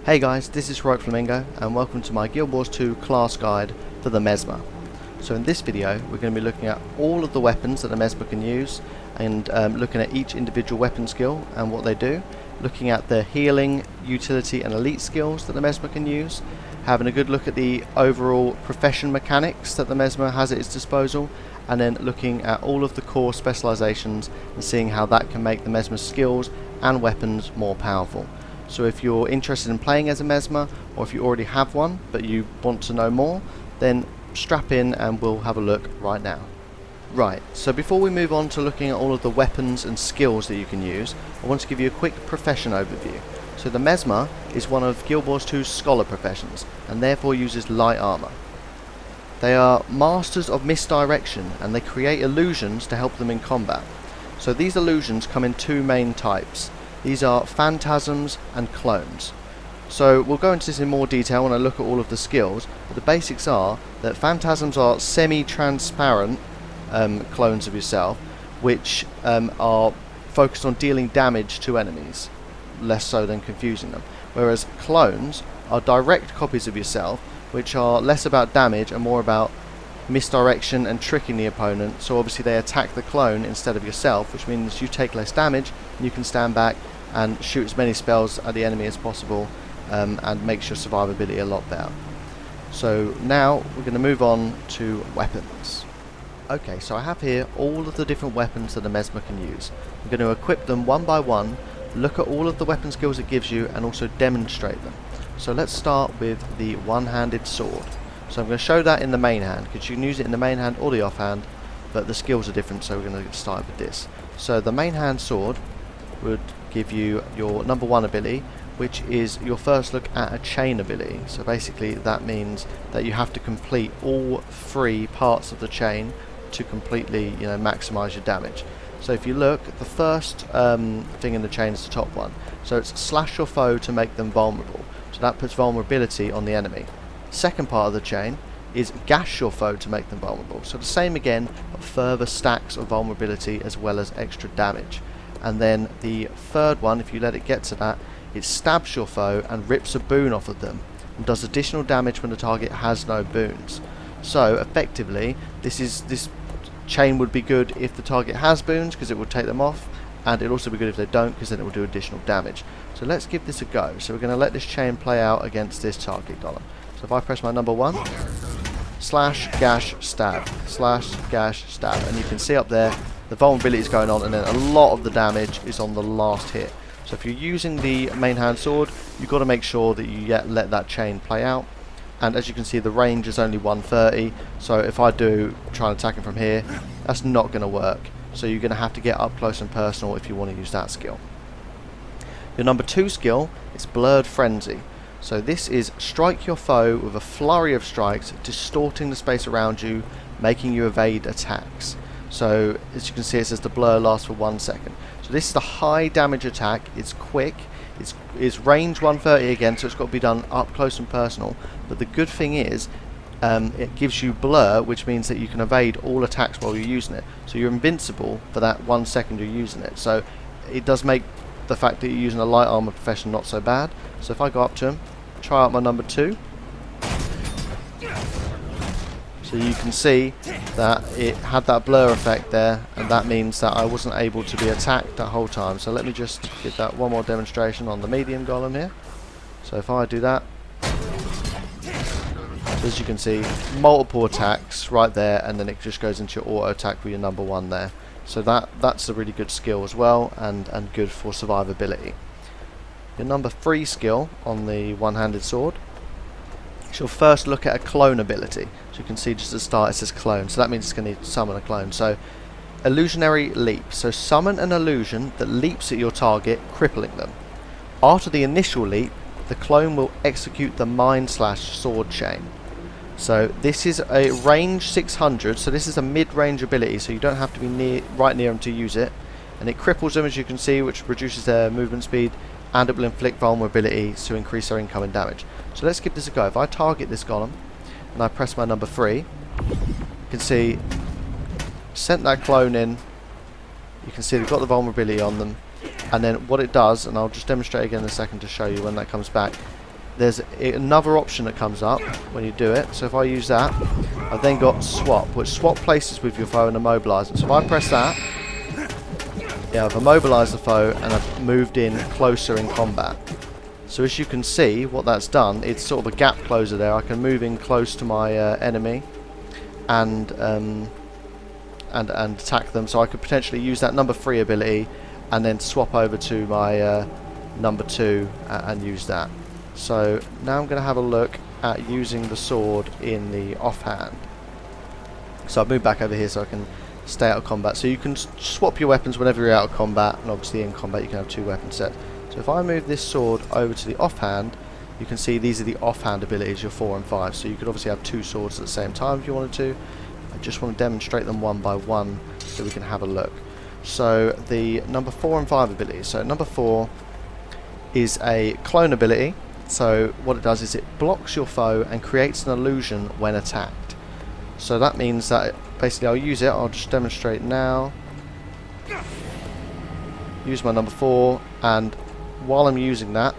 Hey guys, this is Heroic Flamingo and welcome to my Guild Wars 2 class guide for the Mesmer. So in this video we're going to be looking at all of the weapons that the Mesmer can use and looking at each individual weapon skill and what they do, looking at the healing, utility and elite skills that the Mesmer can use, having a good look at the overall profession mechanics that the Mesmer has at its disposal, and then looking at all of the core specializations and seeing how that can make the Mesmer's skills and weapons more powerful. So if you're interested in playing as a Mesmer, or if you already have one but you want to know more, then strap in and we'll have a look right now. Right, so before we move on to looking at all of the weapons and skills that you can use, I want to give you a quick profession overview. So the Mesmer is one of Guild Wars 2's scholar professions and therefore uses light armor. They are masters of misdirection and they create illusions to help them in combat. So these illusions come in two main types. These are phantasms and clones. So we'll go into this in more detail when I look at all of the skills, but the basics are that phantasms are semi-transparent clones of yourself, which are focused on dealing damage to enemies, less so than confusing them. Whereas clones are direct copies of yourself, which are less about damage and more about misdirection and tricking the opponent. So obviously they attack the clone instead of yourself, which means you take less damage and you can stand back and shoot as many spells at the enemy as possible, and makes your survivability a lot better. So now we're going to move on to weapons. Okay, so I have here all of the different weapons that the Mesmer can use. I'm going to equip them one by one, look at all of the weapon skills it gives you and also demonstrate them. So let's start with the one-handed sword. So I'm going to show that in the main hand, because you can use it in the main hand or the offhand, but the skills are different, so we're going to get started with this. So the main hand sword would give you your number one ability, which is your first look at a chain ability. So basically that means that you have to complete all three parts of the chain to completely, maximize your damage. So if you look, the first thing in the chain is the top one. So it's slash your foe to make them vulnerable. So that puts vulnerability on the enemy. Second part of the chain is gash your foe to make them vulnerable. So the same again, but further stacks of vulnerability as well as extra damage. And then the third one, if you let it get to that, it stabs your foe and rips a boon off of them and does additional damage when the target has no boons. So effectively this chain would be good if the target has boons, because it would take them off, and it'll also be good if they don't, because then it will do additional damage. So let's give this a go. So we're going to let this chain play out against this target golem. So if I press my number one, slash, gash, stab, slash, gash, stab, and you can see up there the vulnerability is going on, and then a lot of the damage is on the last hit. So if you're using the main hand sword, you've got to make sure that you let that chain play out. And as you can see, the range is only 130, so if I do try and attack him from here, that's not going to work. So you're going to have to get up close and personal if you want to use that skill. Your number two skill is Blurred Frenzy. So this is strike your foe with a flurry of strikes, distorting the space around you, making you evade attacks. So as you can see, it says the blur lasts for 1 second. So this is a high damage attack, it's quick, it's range 130 again, so it's got to be done up close and personal. But the good thing is, it gives you blur, which means that you can evade all attacks while you're using it. So you're invincible for that 1 second you're using it. So it does make the fact that you're using a light armor profession not so bad. So if I go up to him, try out my number two. So you can see that it had that blur effect there, and that means that I wasn't able to be attacked that whole time. So let me just get that one more demonstration on the medium golem here. So if I do that, so as you can see, multiple attacks right there, and then it just goes into your auto attack with your number one there. So that's a really good skill as well, and good for survivability. Your number three skill on the one-handed sword, you'll first look at a clone ability. So you can see just at the start it says clone, so that means it's going to summon a clone. So illusionary leap, so summon an illusion that leaps at your target, crippling them. After the initial leap, the clone will execute the mind slash sword chain. So this is a range 600, so this is a mid-range ability, so you don't have to be right near them to use it, and it cripples them, as you can see, which reduces their movement speed, and it will inflict vulnerability to increase their incoming damage. So let's give this a go. If I target this golem and I press my number 3, you can see sent that clone in. You can see they've got the vulnerability on them, and then what it does, and I'll just demonstrate again in a second to show you when that comes back, there's another option that comes up when you do it. So if I use that, I've then got swap, which swap places with your foe and immobilize them. So if I press that, yeah, I've immobilized the foe and I've moved in closer in combat. So as you can see, what that's done, it's sort of a gap closer there. I can move in close to my enemy and attack them. So I could potentially use that number 3 ability and then swap over to my number 2 and use that. So now I'm going to have a look at using the sword in the offhand. So I've moved back over here so I can stay out of combat. So you can swap your weapons whenever you're out of combat, and obviously in combat you can have 2 weapon sets. So if I move this sword over to the offhand, you can see these are the offhand abilities, your 4 and 5. So you could obviously have 2 swords at the same time if you wanted to. I just want to demonstrate them one by one so we can have a look. So the number 4 and 5 abilities. So number 4 is a clone ability. So what it does is it blocks your foe and creates an illusion when attacked. So that means that basically I'll use it. I'll just demonstrate now. Use my number 4, and while I'm using that,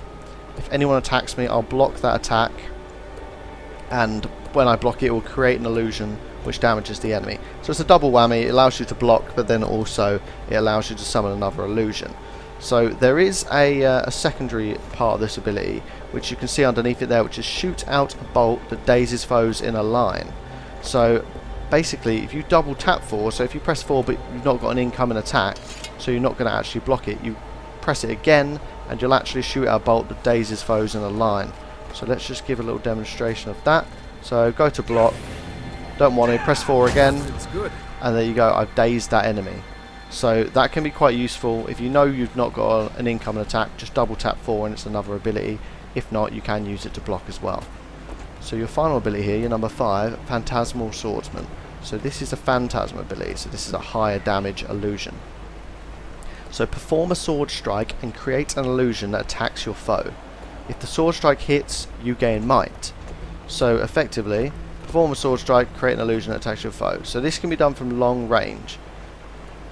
if anyone attacks me, I'll block that attack, and when I block it, it will create an illusion which damages the enemy. So it's a double whammy. It allows you to block, but then also it allows you to summon another illusion. So there is a secondary part of this ability, which you can see underneath it there, which is shoot out a bolt that dazes foes in a line. So basically, if you double tap 4, so if you press 4 but you've not got an incoming attack, so you're not going to actually block it, you press it again and you'll actually shoot out a bolt that dazes foes in a line. So let's just give a little demonstration of that. So go to block, don't want it, press 4 again, and there you go, I've dazed that enemy. So that can be quite useful. If you know you've not got an incoming attack, just double tap 4 and it's another ability. If not, you can use it to block as well. So your final ability here, your number 5, Phantasmal Swordsman. So this is a Phantasm ability, so this is a higher damage illusion. So perform a sword strike and create an illusion that attacks your foe. If the sword strike hits, you gain might. So effectively, perform a sword strike, create an illusion that attacks your foe. So this can be done from long range.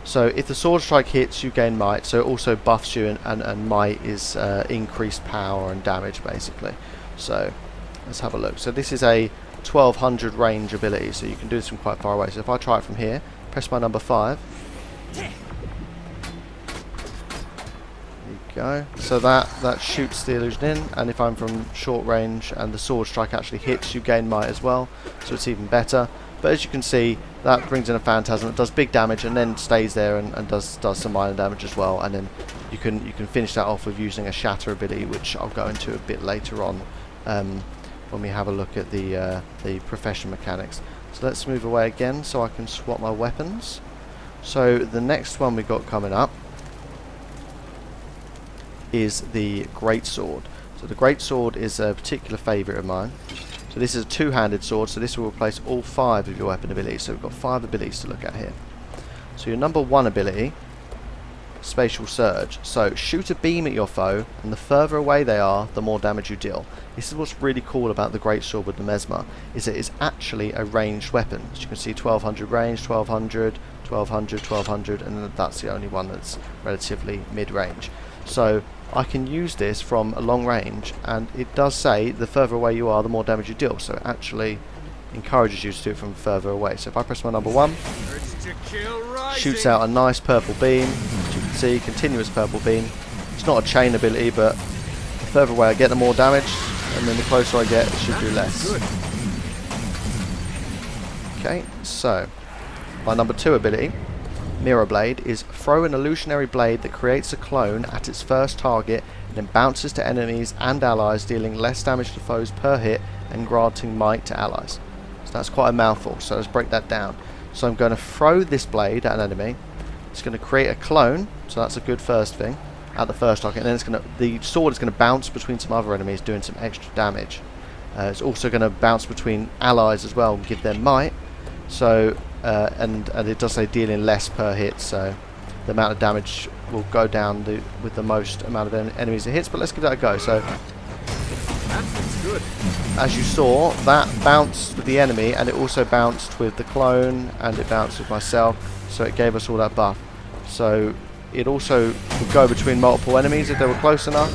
So if the sword strike hits, you gain might, so it also buffs you, and might is increased power and damage basically. So let's have a look. So this is a 1200 range ability, so you can do this from quite far away. So if I try it from here, press my number 5. There you go. So that shoots the illusion in, and if I'm from short range and the sword strike actually hits, you gain might as well, so it's even better. But as you can see, that brings in a phantasm that does big damage and then stays there and does some minor damage as well. And then you can finish that off with using a shatter ability, which I'll go into a bit later on when we have a look at the profession mechanics. So let's move away again so I can swap my weapons. So the next one we got coming up is the Greatsword. So the Greatsword is a particular favourite of mine. So this is a 2-handed sword, so this will replace all 5 of your weapon abilities. So we've got 5 abilities to look at here. So your number 1 ability, Spatial Surge. So shoot a beam at your foe, and the further away they are, the more damage you deal. This is what's really cool about the Greatsword with the Mesmer, is it is actually a ranged weapon. As you can see, 1200 range, 1200, 1200, 1200, and that's the only one that's relatively mid-range. So I can use this from a long range, and it does say the further away you are, the more damage you deal. So it actually encourages you to do it from further away. So if I press my number 1, shoots out a nice purple beam. As you can see, continuous purple beam. It's not a chain ability, but the further away I get, the more damage, and then the closer I get, it should do less. Okay, so my number 2 ability, Mirror Blade, is throw an illusionary blade that creates a clone at its first target and then bounces to enemies and allies, dealing less damage to foes per hit and granting might to allies. So that's quite a mouthful, so let's break that down. So I'm going to throw this blade at an enemy. It's going to create a clone, so that's a good first thing, at the first target, and then the sword is going to bounce between some other enemies, doing some extra damage. It's also going to bounce between allies as well and give them might. So and it does say dealing less per hit, so the amount of damage will go down with the most amount of enemies it hits. But let's give that a go. So that's good. As you saw, that bounced with the enemy, and it also bounced with the clone, and it bounced with myself, so it gave us all that buff. So it also would go between multiple enemies if they were close enough.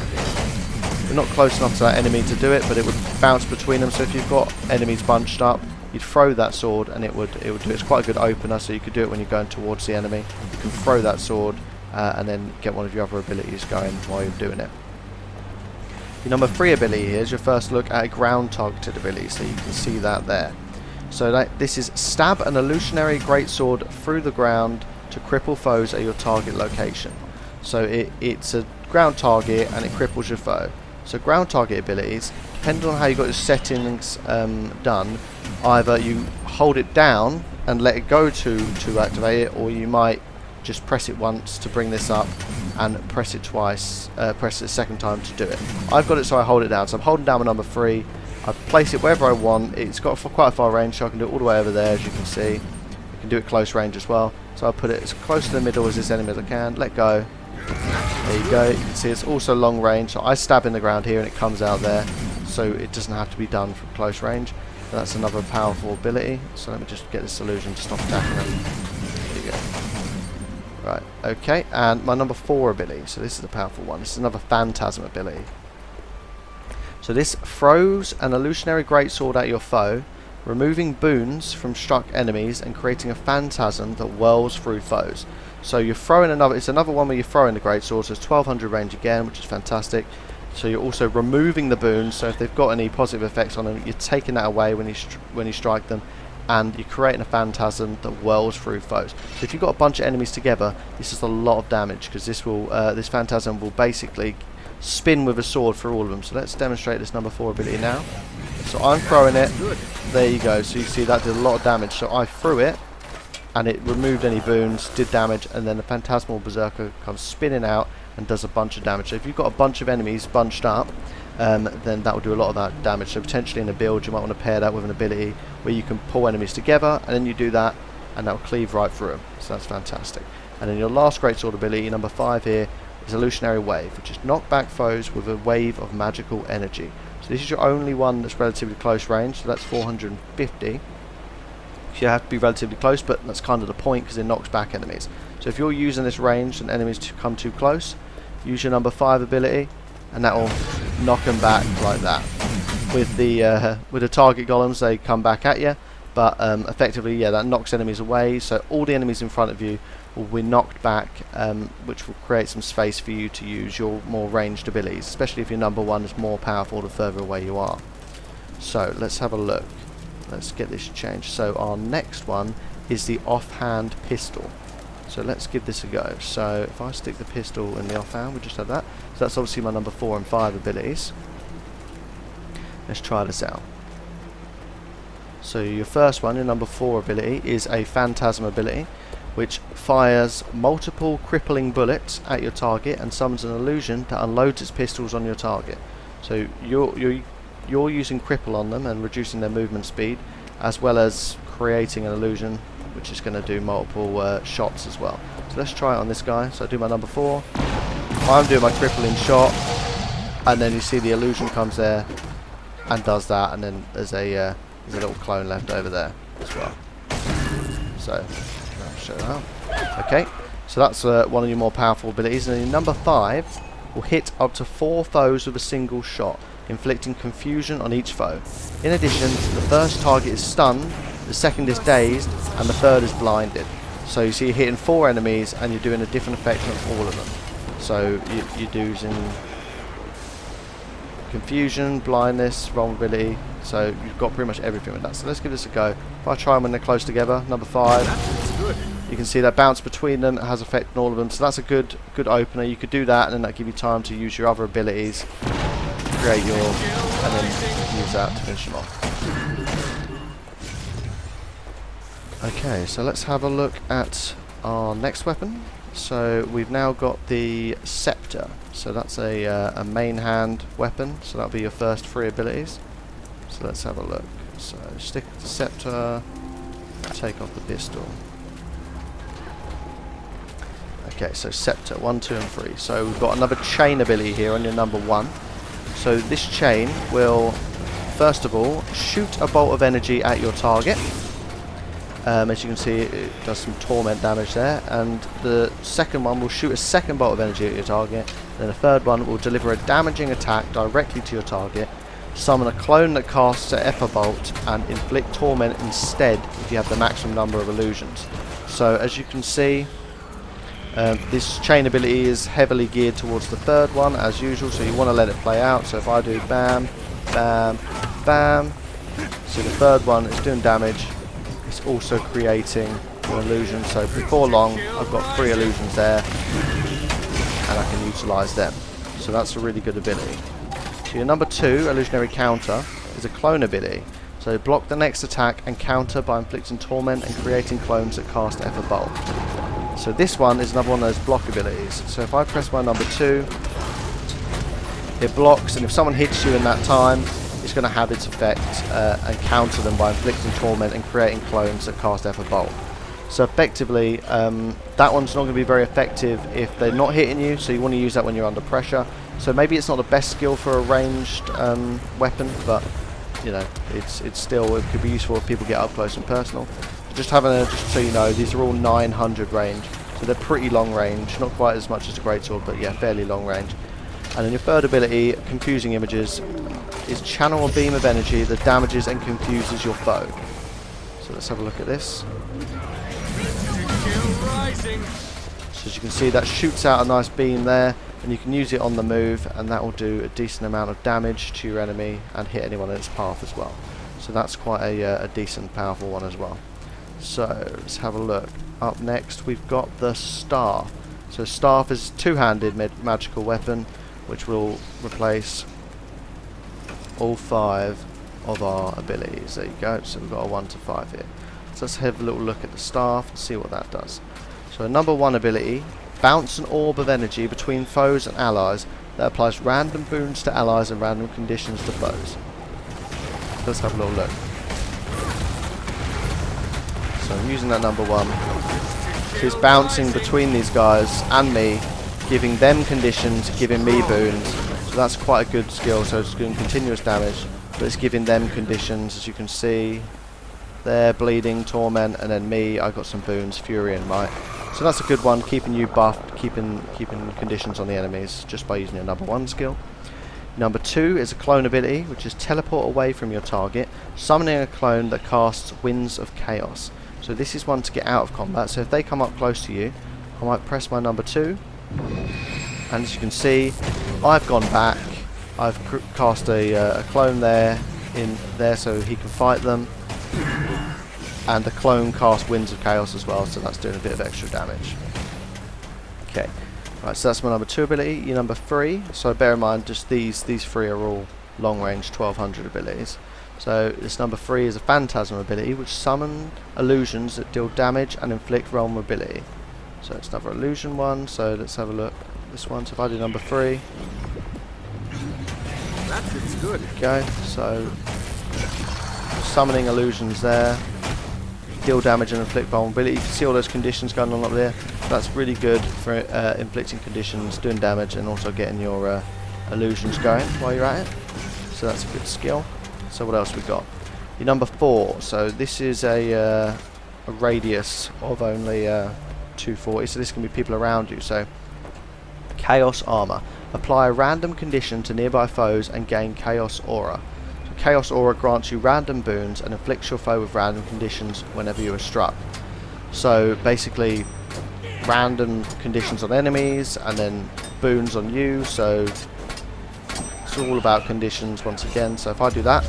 We're not close enough to that enemy to do it, but it would bounce between them. So if you've got enemies bunched up, you'd throw that sword and it would do it. It's quite a good opener, so you could do it when you're going towards the enemy. You can throw that sword and then get one of your other abilities going while you're doing it. Your number 3 ability here is your first look at a ground targeted ability, so you can see that there. So this is stab an illusionary greatsword through the ground to cripple foes at your target location. So it's a ground target and it cripples your foe. So ground target abilities, depending on how you got your settings done, either you hold it down and let it go to activate it, or you might just press it once to bring this up and press it twice, press it a second time to do it. I've got it so I hold it down, so I'm holding down my number 3. I place it wherever I want. It's got quite a far range, so I can do it all the way over there, as you can see. I can do it close range as well. So I'll put it as close to the middle as this enemy as I can. Let go. There you go. You can see it's also long range. So I stab in the ground here and it comes out there. So it doesn't have to be done from close range. And that's another powerful ability. So let me just get this illusion to stop attacking them. There you go. Right, okay. And my number 4 ability. So this is a powerful one. This is another phantasm ability. So this throws an illusionary greatsword at your foe, removing boons from struck enemies and creating a phantasm that whirls through foes. So you're throwing it's another one where you're throwing the greatsword, so it's 1200 range again, which is fantastic. So you're also removing the boons, so if they've got any positive effects on them, you're taking that away when you strike them, and you're creating a phantasm that whirls through foes. So if you've got a bunch of enemies together, this is a lot of damage, because this phantasm will basically spin with a sword through all of them. So let's demonstrate this number 4 ability now. So I'm throwing it. There you go. So you see that did a lot of damage. So I threw it and it removed any boons, did damage, and then the phantasmal berserker comes spinning out and does a bunch of damage. So if you've got a bunch of enemies bunched up, then that will do a lot of that damage. So potentially in a build you might want to pair that with an ability where you can pull enemies together, and then you do that and that will cleave right through them. So that's fantastic. And then your last greatsword ability, number 5 here, is Illusionary Wave, which is knock back foes with a wave of magical energy. So this is your only one that's relatively close range, so that's 450. So you have to be relatively close, but that's kind of the point because it knocks back enemies. So if you're using this range and enemies come too close, use your number 5 ability and that will knock them back like that. With the target golems, they come back at you, but effectively, yeah, that knocks enemies away. So all the enemies in front of you will be knocked back, which will create some space for you to use your more ranged abilities, especially if your number 1 is more powerful the further away you are. So let's have a look. Let's get this changed. So our next one is the offhand pistol. So let's give this a go. So if I stick the pistol in the offhand, we just had that. So that's obviously my number 4 and 5 abilities. Let's try this out. So your first one, your number 4 ability, is a phantasm ability, which fires multiple crippling bullets at your target and summons an illusion that unloads its pistols on your target. So you're using cripple on them and reducing their movement speed, as well as creating an illusion which is going to do multiple shots as well. So let's try it on this guy. So I do my number 4, I'm doing my crippling shot, and then you see the illusion comes there and does that, and then there's a little clone left over there as well. So I'll show that. Okay, so that's one of your more powerful abilities. And then your number 5 will hit up to 4 foes with a single shot, inflicting confusion on each foe. In addition, the first target is stunned, the second is dazed, and the third is blinded. So you see you're hitting 4 enemies and you're doing a different effect on all of them. So you're using confusion, blindness, vulnerability. So you've got pretty much everything with that. So let's give this a go. If I try them when they're close together, number 5, you can see that bounce between them has effect on all of them. So that's a good opener. You could do that, and then that give you time to use your other abilities, create your, and then use that to finish them off. Okay, so let's have a look at our next weapon. So we've now got the scepter. So that's a main hand weapon. So that'll be your first 3 abilities. So let's have a look. So stick with the scepter, take off the pistol. Okay, so scepter 1, 2, and 3. So we've got another chain ability here on your number 1. So this chain will, first of all, shoot a bolt of energy at your target. As you can see, it does some torment damage there, and the second one will shoot a second bolt of energy at your target, then the third one will deliver a damaging attack directly to your target, summon a clone that casts an Ether Bolt, and inflict torment instead if you have the maximum number of illusions. So as you can see, this chain ability is heavily geared towards the third one as usual, so you want to let it play out. So if I do bam, bam, bam, so the third one is doing damage. It's also creating an illusion, so before long I've got 3 illusions there and I can utilise them. So that's a really good ability. So your number 2, illusionary counter, is a clone ability. So block the next attack and counter by inflicting torment and creating clones that cast Ether Bolt. So this one is another one of those block abilities. So if I press my number 2, it blocks, and if someone hits you in that time, it's going to have its effect and counter them by inflicting torment and creating clones that cast Ether Bolt. So effectively, that one's not going to be very effective if they're not hitting you, so you want to use that when you're under pressure. So maybe it's not the best skill for a ranged weapon, but you know, it's still, it could be useful if people get up close and personal. Just so you know, these are all 900 range, so they're pretty long range, not quite as much as a greatsword, but yeah, fairly long range. And then your third ability, confusing images, is channel a beam of energy that damages and confuses your foe. So let's have a look at this. So as you can see, that shoots out a nice beam there, and you can use it on the move, and that will do a decent amount of damage to your enemy and hit anyone in its path as well. So that's quite a decent, powerful one as well. So let's have a look. Up next we've got the staff. So staff is a two-handed magical weapon, which will replace all 5 of our abilities. There you go. So we've got a 1 to 5 here. So let's have a little look at the staff and see what that does. So number 1 ability, bounce an orb of energy between foes and allies that applies random boons to allies and random conditions to foes. Let's have a little look. So I'm using that number 1. It's bouncing between these guys and me, giving them conditions, giving me boons. So that's quite a good skill. So it's doing continuous damage, but it's giving them conditions, as you can see. They're bleeding, torment, and then me, I got some boons, fury and might. So that's a good one, keeping you buffed, keeping conditions on the enemies just by using your number 1 skill. Number 2 is a clone ability, which is teleport away from your target, summoning a clone that casts Winds of Chaos. So this is one to get out of combat. So if they come up close to you, I might press my number 2, and as you can see, I've gone back. I've cast a clone there so he can fight them. And the clone casts Winds of Chaos as well, so that's doing a bit of extra damage. Okay, right, so that's my number 2 ability. Your number 3, so bear in mind just these 3 are all long range 1200 abilities. So this number 3 is a Phantasm ability, which summons illusions that deal damage and inflict vulnerability. So it's another illusion one, so let's have a look at this one. So if I do number 3, that's good. Okay, so summoning illusions there, deal damage and inflict vulnerability. You can see all those conditions going on up there. That's really good for inflicting conditions, doing damage, and also getting your illusions going while you're at it. So that's a good skill. So what else we got? Your number 4. So this is a radius of only 240. So this can be people around you. So Chaos Armor. Apply a random condition to nearby foes and gain Chaos Aura. Chaos Aura grants you random boons and inflicts your foe with random conditions whenever you are struck. So basically random conditions on enemies and then boons on you, so it's all about conditions once again. So if I do that,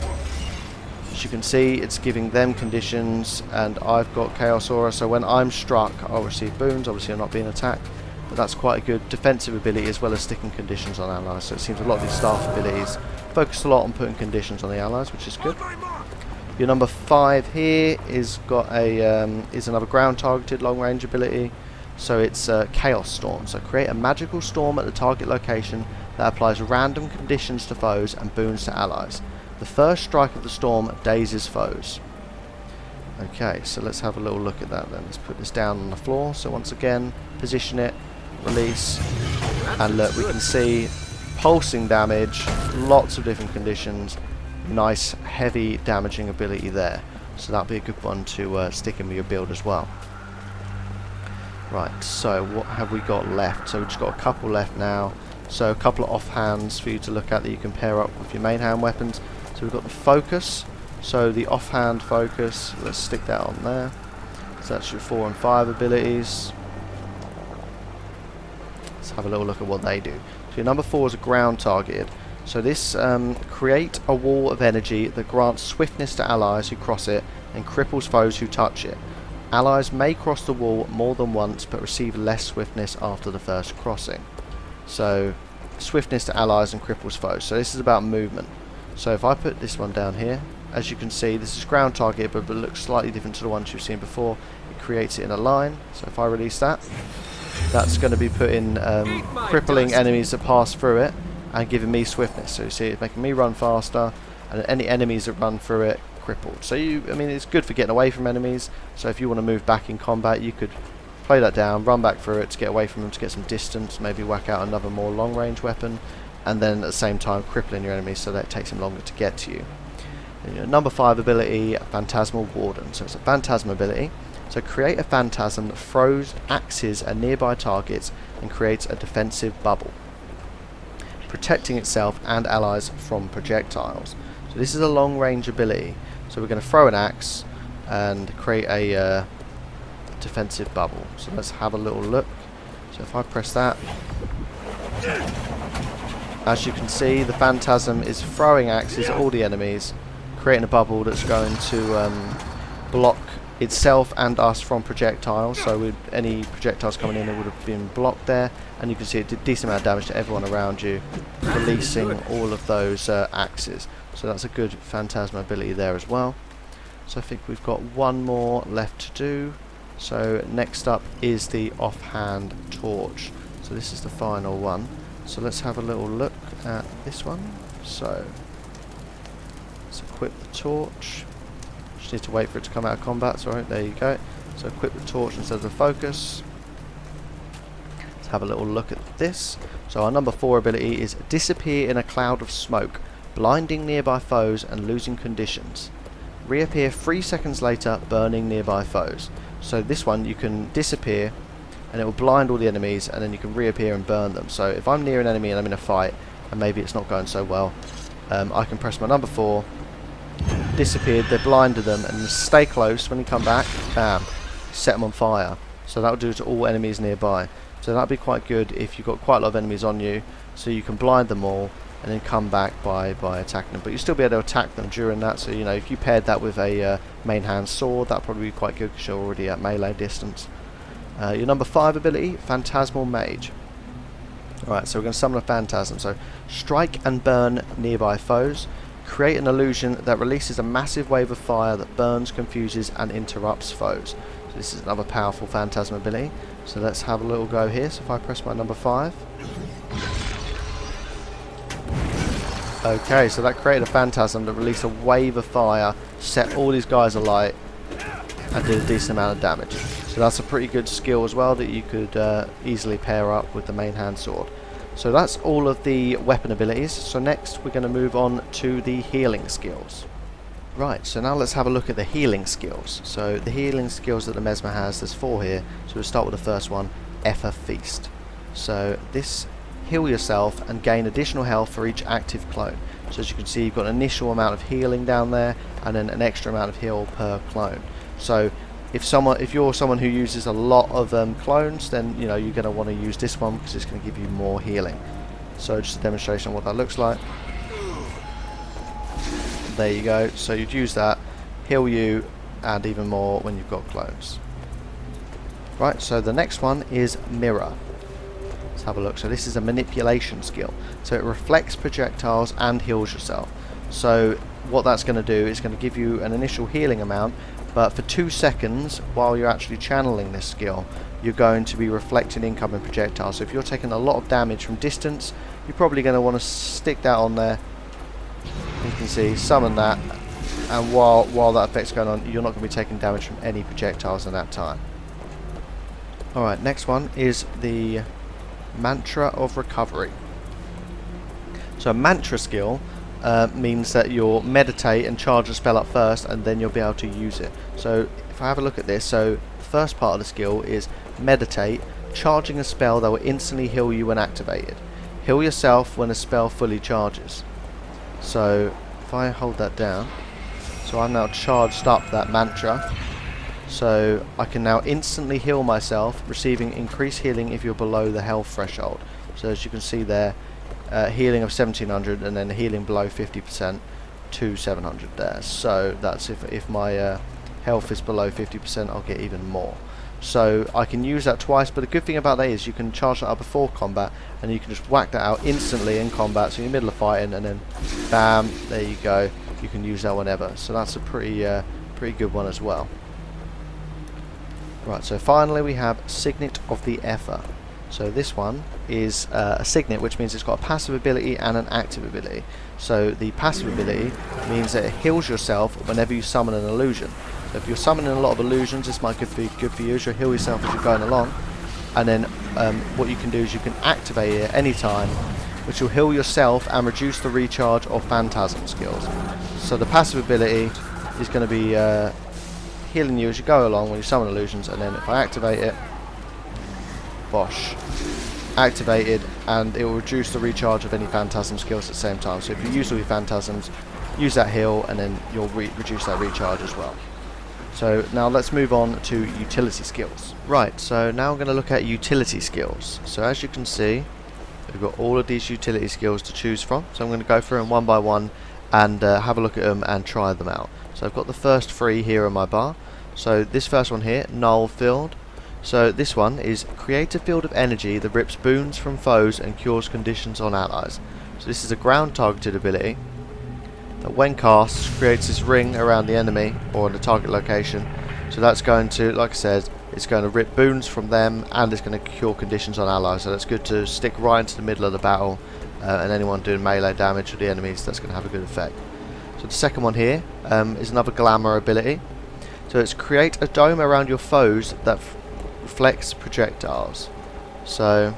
as you can see, it's giving them conditions and I've got Chaos Aura, so when I'm struck I'll receive boons. Obviously I'm not being attacked, but that's quite a good defensive ability as well as sticking conditions on allies. So it seems a lot of these staff abilities focus a lot on putting conditions on the allies, which is good. Your number 5 here is another ground targeted long range ability. So it's Chaos Storm. So create a magical storm at the target location that applies random conditions to foes and boons to allies. The first strike of the storm dazes foes. Okay, so let's have a little look at that then. Let's put this down on the floor. So once again, position it, release, and look, we can see pulsing damage, lots of different conditions, nice heavy damaging ability there. so that'll be a good one to stick in with your build as well. Right, so what have we got left? So we've just got a couple left now. So a couple of offhands for you to look at that you can pair up with your main hand weapons. So we've got the focus. So the offhand focus, let's stick that on there. So that's your 4 and 5 abilities. Let's have a little look at what they do. So your number 4 is a ground targeted. So this create a wall of energy that grants swiftness to allies who cross it and cripples foes who touch it. Allies may cross the wall more than once but receive less swiftness after the first crossing. So swiftness to allies and cripples foes. So this is about movement. So if I put this one down here, as you can see this is ground target but it looks slightly different to the ones you've seen before. It creates it in a line. So if I release that, that's going to be putting crippling enemies that pass through it and giving me swiftness. So you see it's making me run faster, and any enemies that run through it crippled. So I mean it's good for getting away from enemies. So if you want to move back in combat, you could play that down, run back through it to get away from them, to get some distance, maybe whack out another more long range weapon, and then at the same time crippling your enemies so that it takes them longer to get to you. And your number 5 ability, Phantasmal Warden. So it's a phantasm ability. So create a phantasm that throws axes at nearby targets and creates a defensive bubble, protecting itself and allies from projectiles. So this is a long range ability. So we're going to throw an axe and create a defensive bubble. So let's have a little look. So if I press that, as you can see the phantasm is throwing axes at all the enemies, creating a bubble that's going to block itself and us from projectiles. So with any projectiles coming in, it would have been blocked there, and you can see it did a decent amount of damage to everyone around you, releasing all of those axes. So that's a good phantasm ability there as well. So I think we've got one more left to do. So next up is the offhand torch. So this is the final one. So let's have a little look at this one. So let's equip the torch. Just need to wait for it to come out of combat. Sorry, there you go. So equip the torch instead of the focus. Let's have a little look at this. So our number 4 ability is disappear in a cloud of smoke, blinding nearby foes and losing conditions. Reappear 3 seconds later, burning nearby foes. So this one you can disappear and it will blind all the enemies, and then you can reappear and burn them. So if I'm near an enemy and I'm in a fight and maybe it's not going so well, I can press my number 4, disappeared, they blinded them, and stay close. When you come back, bam, set them on fire. So that will do to all enemies nearby. So that'll be quite good if you've got quite a lot of enemies on you, so you can blind them all and then come back by attacking them. But you'll still be able to attack them during that. So you know, if you paired that with a main hand sword, that'd probably be quite good because you're already at melee distance. Your number 5 ability, Phantasmal Mage. Alright, so we're going to summon a phantasm. So strike and burn nearby foes. Create an illusion that releases a massive wave of fire that burns, confuses and interrupts foes. So this is another powerful phantasm ability. So let's have a little go here. So if I press my number 5. Okay, so that created a phantasm that released a wave of fire, set all these guys alight and did a decent amount of damage. So that's a pretty good skill as well that you could easily pair up with the main hand sword. So that's all of the weapon abilities. So next we're going to move on to the healing skills. Right, so now let's have a look at the healing skills. So the healing skills that the Mesmer has, there's 4 here. So we'll start with the first one, Effa Feast. So this, heal yourself and gain additional health for each active clone. So as you can see, you've got an initial amount of healing down there and then an extra amount of heal per clone. So if you're someone who uses a lot of clones, then you know you're going to want to use this one because it's going to give you more healing. So just a demonstration of what that looks like. There you go. So you'd use that, heal you, and even more when you've got clones. Right, so the next one is Mirror. Let's have a look. So this is a manipulation skill. So it reflects projectiles and heals yourself. So what that's going to do is going to give you an initial healing amount, but for 2 seconds while you're actually channeling this skill, you're going to be reflecting incoming projectiles. So if you're taking a lot of damage from distance, you're probably going to want to stick that on there. You can see, summon that, and while that effect's going on, you're not going to be taking damage from any projectiles in that time. Alright, next one is the Mantra of Recovery. So a mantra skill means that you'll meditate and charge the spell up first, and then you'll be able to use it. So if I have a look at this, so the first part of the skill is meditate, charging a spell that will instantly heal you when activated. Heal yourself when a spell fully charges. So if I hold that down, so I'm now charged up that mantra, so I can now instantly heal myself, receiving increased healing if you're below the health threshold. So as you can see there, healing of 1700 and then healing below 50% to 700 there. So that's if my health is below 50%, I'll get even more. So I can use that twice, but the good thing about that is you can charge that up before combat and you can just whack that out instantly in combat, so in the middle of fighting, and then bam, there you go, you can use that whenever. So that's a pretty good one as well. Right, so finally we have Signet of the Ether. So this one is a signet, which means it's got a passive ability and an active ability. So the passive ability means that it heals yourself whenever you summon an illusion. So if you're summoning a lot of illusions, this might be good for you, as you'll heal yourself as you're going along. And then what you can do is you can activate it any time, which will heal yourself and reduce the recharge of phantasm skills. So the passive ability is going to be healing you as you go along when you summon illusions, and then if I activate it, bosh, activated, and it will reduce the recharge of any phantasm skills at the same time. So if you use all your phantasms, use that heal, and then you'll reduce that recharge as well. So now let's move on to utility skills. Right, so now I'm going to look at utility skills. So as you can see, we've got all of these utility skills to choose from. So I'm going to go through them one by one and have a look at them and try them out. So I've got the first three here on my bar. So this first one here, Null Field. So this one is create a field of energy that rips boons from foes and cures conditions on allies. So this is a ground targeted ability that when cast creates this ring around the enemy or on the target location. So that's going to, like I said, it's going to rip boons from them and it's going to cure conditions on allies. So that's good to stick right into the middle of the battle, and anyone doing melee damage to the enemies, that's going to have a good effect. So the second one here is another glamour ability. So it's create a dome around your foes that reflects projectiles. So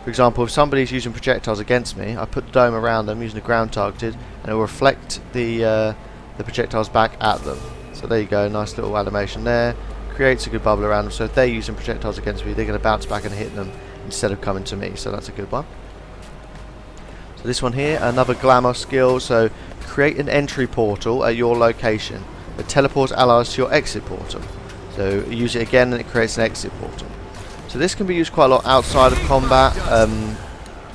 for example, if somebody's using projectiles against me, I put the dome around them using the ground targeted, and it will reflect the projectiles back at them. So there you go, nice little animation there. Creates a good bubble around them, so if they're using projectiles against me, they're going to bounce back and hit them instead of coming to me, so that's a good one. So this one here, another glamour skill, so create an entry portal at your location that teleports allies to your exit portal. So use it again and it creates an exit portal. So this can be used quite a lot outside of combat,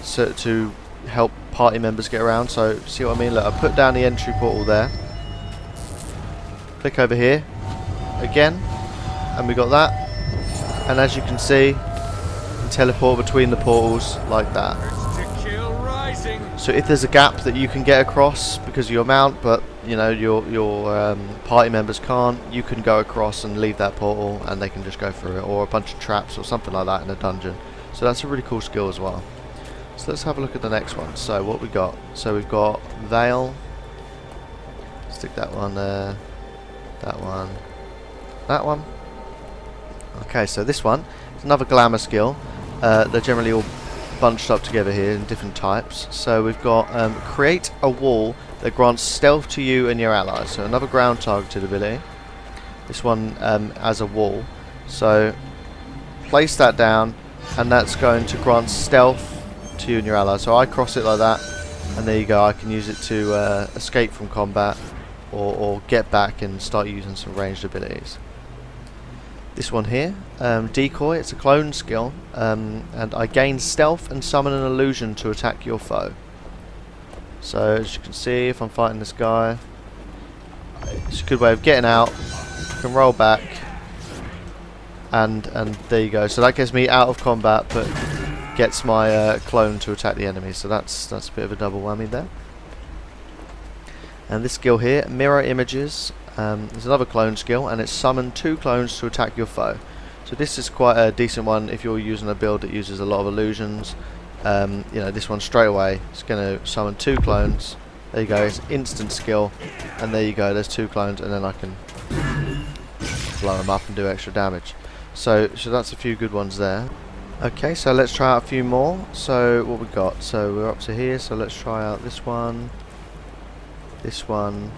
so to help party members get around. So see what I mean? Look, I put down the entry portal there. Click over here again, and we got that. And as you can see, you can teleport between the portals like that. So if there's a gap that you can get across because of your mount, but you know your party members can't, you can go across and leave that portal and they can just go through it, or a bunch of traps or something like that in a dungeon. So that's a really cool skill as well. So let's have a look at the next one. So what we got? So we've got Veil. Stick that one there. That one. That one. Okay, so this one is another glamour skill. They're generally all bunched up together here in different types. So we've got create a wall that grants stealth to you and your allies. So another ground targeted ability. This one as a wall. So place that down, and that's going to grant stealth to you and your allies. So I cross it like that, and there you go. I can use it to escape from combat, or get back and start using some ranged abilities. This one here, Decoy, it's a clone skill, and I gain stealth and summon an illusion to attack your foe. So as you can see, if I'm fighting this guy, it's a good way of getting out. I can roll back, and there you go. So that gets me out of combat, but gets my clone to attack the enemy. So that's a bit of a double whammy there. And this skill here, Mirror Images, is another clone skill, and it's summon 2 clones to attack your foe. So this is quite a decent one if you're using a build that uses a lot of illusions. You know, this one straight away is going to summon 2 clones. There you go, it's instant skill, and there you go, there's 2 clones, and then I can blow them up and do extra damage. So that's a few good ones there. Okay, so let's try out a few more. So what we got? So we're up to here, so let's try out this one. this one,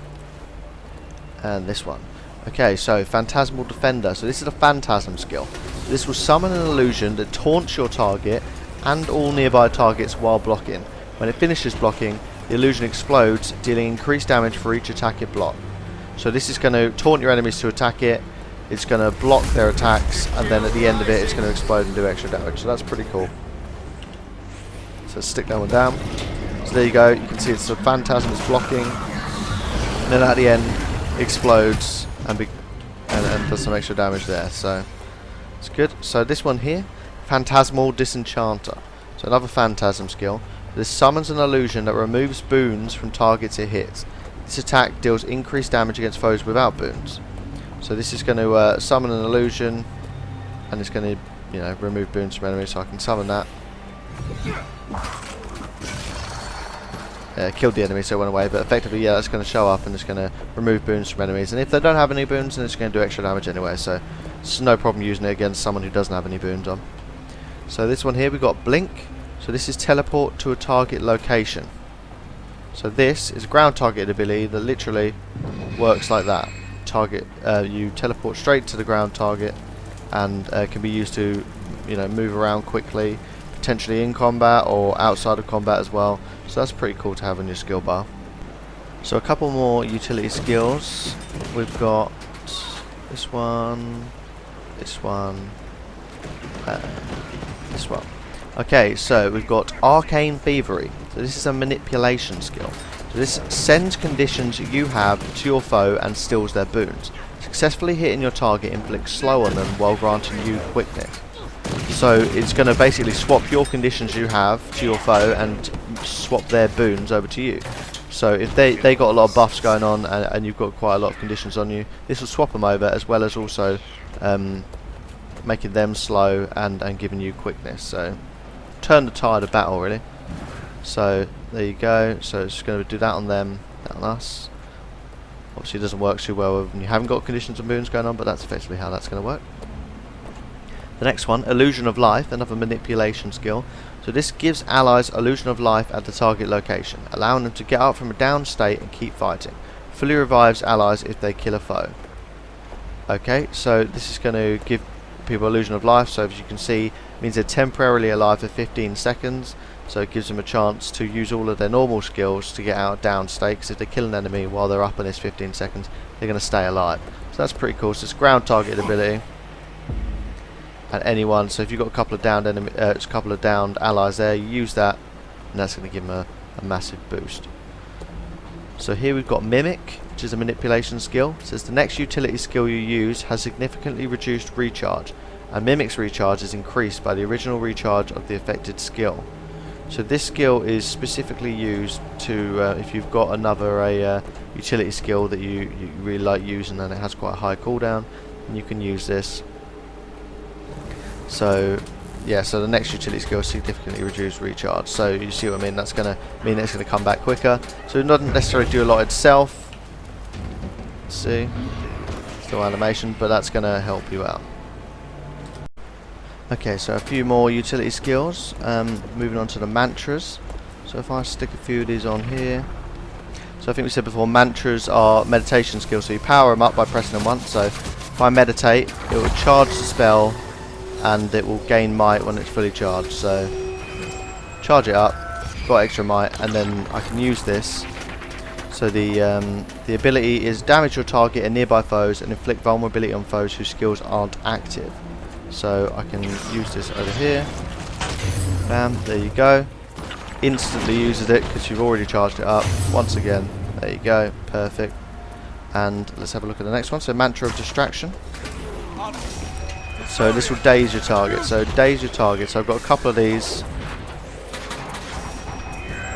and this one. Okay, so Phantasmal Defender. So this is a Phantasm skill. This will summon an illusion that taunts your target and all nearby targets while blocking. When it finishes blocking, the illusion explodes, dealing increased damage for each attack it blocks. So this is going to taunt your enemies to attack it, it's going to block their attacks, and then at the end of it, it's going to explode and do extra damage. So that's pretty cool. So stick that one down. So there you go, you can see it's a Phantasm is blocking, and then at the end, it explodes and does some extra damage there. So it's good. So this one here, Phantasmal Disenchanter. So another Phantasm skill. This summons an illusion that removes boons from targets it hits. This attack deals increased damage against foes without boons. So this is going to summon an illusion, and it's going to, you know, remove boons from enemies. So I can summon that. Killed the enemy, so it went away. But effectively, yeah, that's going to show up and it's going to remove boons from enemies. And if they don't have any boons, then it's going to do extra damage anyway. So it's no problem using it against someone who doesn't have any boons on. So this one here, we've got Blink. So this is teleport to a target location. So this is a ground targeted ability that literally works like that. You teleport straight to the ground target, and can be used to, you know, move around quickly, potentially in combat or outside of combat as well. So that's pretty cool to have on your skill bar. So a couple more utility skills. We've got this one, this one, this one. Okay, so we've got Arcane Thievery. So this is a manipulation skill. So this sends conditions you have to your foe and steals their boons. Successfully hitting your target inflicts slow on them while granting you quickness. So it's going to basically swap your conditions you have to your foe and swap their boons over to you. So if they got a lot of buffs going on and you've got quite a lot of conditions on you, this will swap them over, as well as also making them slow and giving you quickness. So turn the tide of battle, really. So there you go. So it's going to do that on them, that on us. Obviously it doesn't work too well when you haven't got conditions and boons going on, but that's effectively how that's going to work. The next one, Illusion of Life, another manipulation skill. So this gives allies Illusion of Life at the target location, allowing them to get up from a down state and keep fighting. Fully revives allies if they kill a foe. Okay, so this is going to give people Illusion of Life. So as you can see, it means they're temporarily alive for 15 seconds. So it gives them a chance to use all of their normal skills to get out of down state, because if they kill an enemy while they're up in this 15 seconds, they're going to stay alive. So that's pretty cool. So it's ground targeted ability. And anyone, so if you've got a couple of downed allies there, you use that, and that's going to give them a massive boost. So here we've got Mimic, which is a manipulation skill. It says the next utility skill you use has significantly reduced recharge, and Mimic's recharge is increased by the original recharge of the affected skill. So this skill is specifically used to, if you've got another utility skill that you really like using and it has quite a high cooldown, and you can use this. So yeah, so the next utility skill is significantly reduced recharge. So you see what I mean? That's going to mean it's going to come back quicker. So it doesn't necessarily do a lot itself. Let's see, still animation, but that's going to help you out. Okay, so a few more utility skills. Moving on to the mantras. So if I stick a few of these on here. So I think we said before, mantras are meditation skills. So you power them up by pressing them once. So if I meditate, it will charge the spell, and it will gain might when it's fully charged. So charge it up, got extra might, and then I can use this. So the ability is damage your target and nearby foes and inflict vulnerability on foes whose skills aren't active. So I can use this over here. Bam, there you go. Instantly uses it because you've already charged it up. Once again, there you go, perfect. And let's have a look at the next one. So Mantra of Distraction. So this will daze your target. So daze your target. So I've got a couple of these.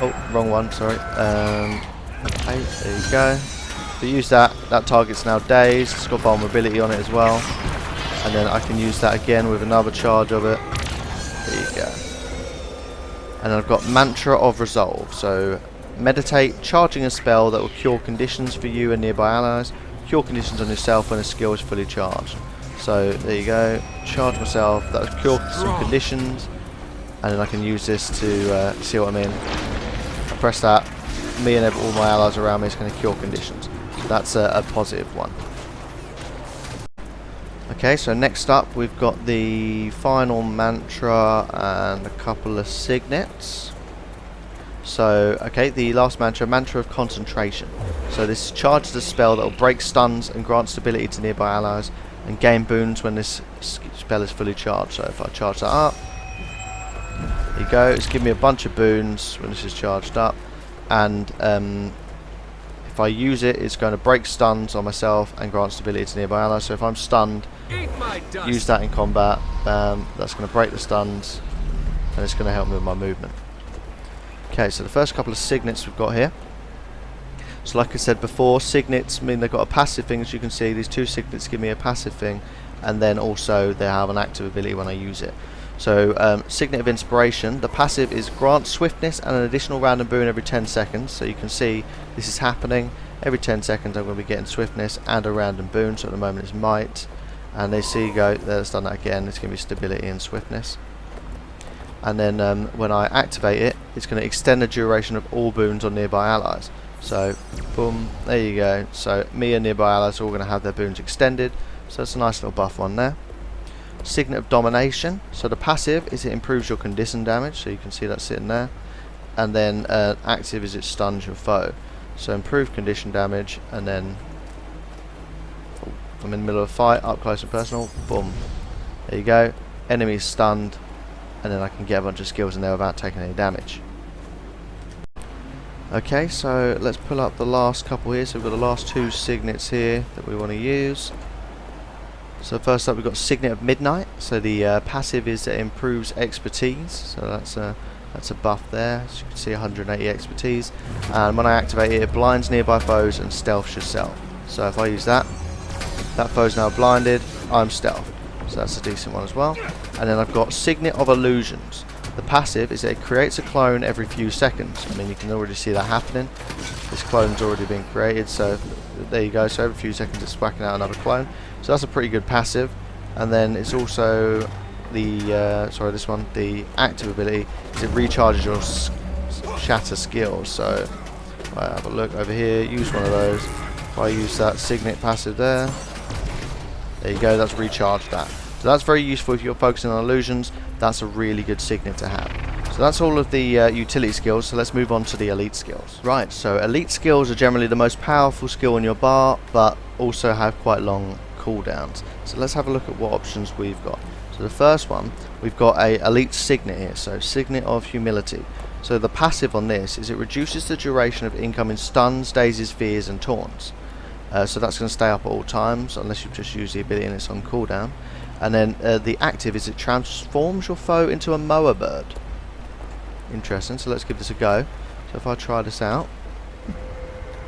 Oh, wrong one, sorry. Okay, there you go. So use that. That target's now dazed. It's got vulnerability on it as well. And then I can use that again with another charge of it. There you go. And I've got Mantra of Resolve. So meditate, charging a spell that will cure conditions for you and nearby allies. Cure conditions on yourself when a skill is fully charged. So there you go. Charge myself. That will cure some conditions. And then I can use this to see what I mean. I press that. me and all my allies around me is going to cure conditions. So that's a positive one. Okay, so next up we've got the final mantra and a couple of signets. So, okay, the last mantra, Mantra of Concentration. So this charges a spell that will break stuns and grant stability to nearby allies and gain boons when this spell is fully charged. So if I charge that up, there you go, it's giving me a bunch of boons when this is charged up, and if I use it, it's going to break stuns on myself and grant stability to nearby allies. So if I'm stunned, use that in combat, that's going to break the stuns and it's going to help me with my movement. Okay, so the first couple of signets we've got here. So like I said before, signets mean they've got a passive thing. As you can see, these two signets give me a passive thing, and then also they have an active ability when I use it. So Signet of Inspiration, the passive is grant swiftness and an additional random boon every 10 seconds. So you can see this is happening. Every 10 seconds I'm going to be getting swiftness and a random boon. So at the moment it's might, and they see go, there's done that again, it's going to be stability and swiftness. And then when I activate it, it's going to extend the duration of all boons on nearby allies. So boom, there you go. So me and nearby allies are all going to have their boons extended. So it's a nice little buff one there. Signet of Domination. So the passive is it improves your condition damage. So you can see that sitting there. And then active is it stuns your foe. So improve condition damage, and then I'm in the middle of a fight, up close and personal. Boom. There you go. Enemy is stunned. And then I can get a bunch of skills in there without taking any damage. Okay, so let's pull up the last couple here. So we've got the last two signets here that we want to use. So first up we've got Signet of Midnight. So the passive is it improves expertise. So that's a buff there. As you can see, 180 expertise. And when I activate it, it blinds nearby foes and stealths yourself. So if I use that, that foe's now blinded, I'm stealthed. So that's a decent one as well. And then I've got Signet of Illusions. The passive is it creates a clone every few seconds. I mean, you can already see that happening. This clone's already been created, so there you go. So every few seconds it's whacking out another clone. So that's a pretty good passive. And then it's also the this one, the active ability is it recharges your shatter skills. So if I have a look over here, use one of those. If I use that Signet passive there you go, that's recharged that. So that's very useful if you're focusing on illusions. That's a really good signet to have. So that's all of the utility skills. So let's move on to the elite skills. Right, so elite skills are generally the most powerful skill in your bar, but also have quite long cooldowns. So let's have a look at what options we've got. So the first one, we've got a elite signet here. So Signet of Humility. So the passive on this is it reduces the duration of incoming stuns, dazes, fears, and taunts. So that's going to stay up at all times unless you just use the ability and it's on cooldown. And then the active is it transforms your foe into a moa bird. Interesting, so let's give this a go. So if I try this out,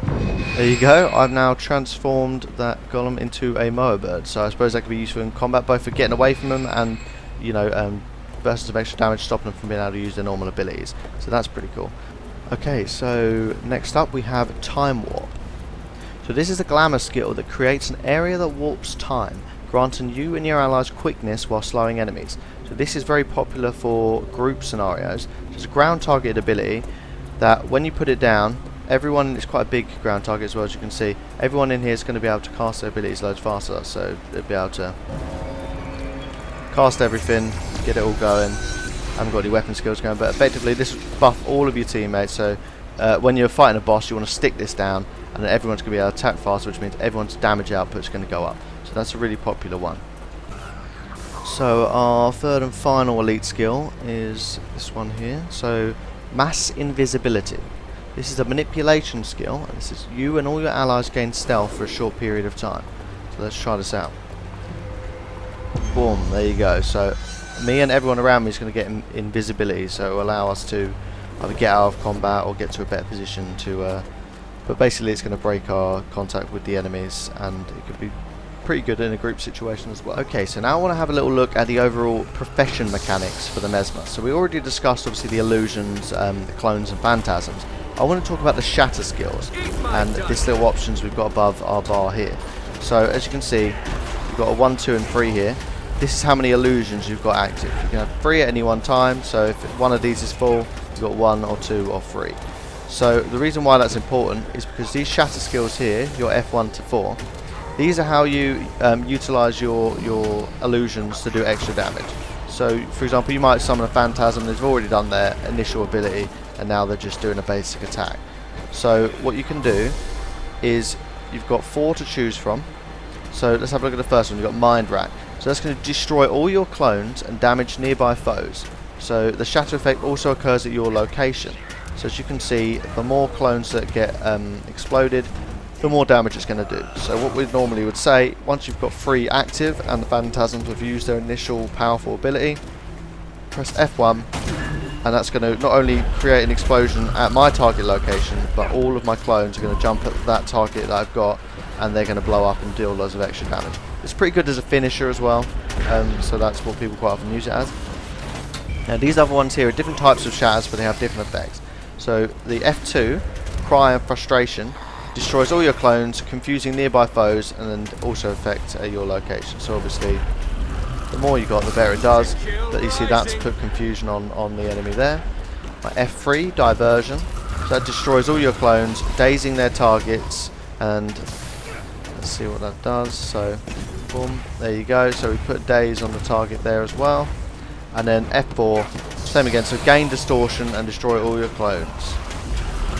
there you go, I've now transformed that golem into a moa bird. So I suppose that could be useful in combat, both for getting away from them and, you know, bursts of extra damage, stopping them from being able to use their normal abilities. So that's pretty cool. Okay, so next up we have Time Warp. So this is a glamour skill that creates an area that warps time, granting you and your allies quickness while slowing enemies. So this is very popular for group scenarios. It's a ground targeted ability that when you put it down, everyone, it's quite a big ground target as well, as you can see, everyone in here is going to be able to cast their abilities loads faster, so they'll be able to cast everything, get it all going. I haven't got any weapon skills going, but effectively this will buff all of your teammates. So when you're fighting a boss, you want to stick this down, and then everyone's going to be able to attack faster, which means everyone's damage output is going to go up. So that's a really popular one. So our third and final elite skill is this one here. So Mass Invisibility. This is a manipulation skill, and this is you and all your allies gain stealth for a short period of time. So let's try this out. Boom, there you go. So me and everyone around me is going to get invisibility, so it will allow us to either get out of combat or get to a better position to but basically it's going to break our contact with the enemies, and it could be pretty good in a group situation as well. Okay, so now I want to have a little look at the overall profession mechanics for the Mesmer. So we already discussed obviously the illusions, the clones and phantasms. I want to talk about the shatter skills and these little options we've got above our bar here. So as you can see, you've got a 1, 2 and 3 here. This is how many illusions you've got active. You can have 3 at any one time, so if one of these is full, you've got 1 or 2 or 3. So the reason why that's important is because these shatter skills here, your F1 to 4, these are how you utilize your illusions to do extra damage. So for example, you might summon a phantasm, they've already done their initial ability and now they're just doing a basic attack. So what you can do is you've got 4 to choose from. So let's have a look at the first one. You've got Mind Rack. So that's going to destroy all your clones and damage nearby foes. So the shatter effect also occurs at your location. So as you can see, the more clones that get exploded, the more damage it's going to do. So what we normally would say, once you've got 3 active and the phantasms have used their initial powerful ability, press F1, and that's going to not only create an explosion at my target location, but all of my clones are going to jump at that target that I've got, and they're going to blow up and deal loads of extra damage. It's pretty good as a finisher as well, so that's what people quite often use it as. Now these other ones here are different types of shatters, but they have different effects. So the F2, Cry and Frustration, destroys all your clones, confusing nearby foes, and then also affect your location. So obviously, the more you got, the better it does. But you see that's put confusion on the enemy there. My F3, Diversion, so that destroys all your clones, dazing their targets, and let's see what that does. So, boom, there you go. So we put daze on the target there as well. And then F4, same again. So gain distortion and destroy all your clones.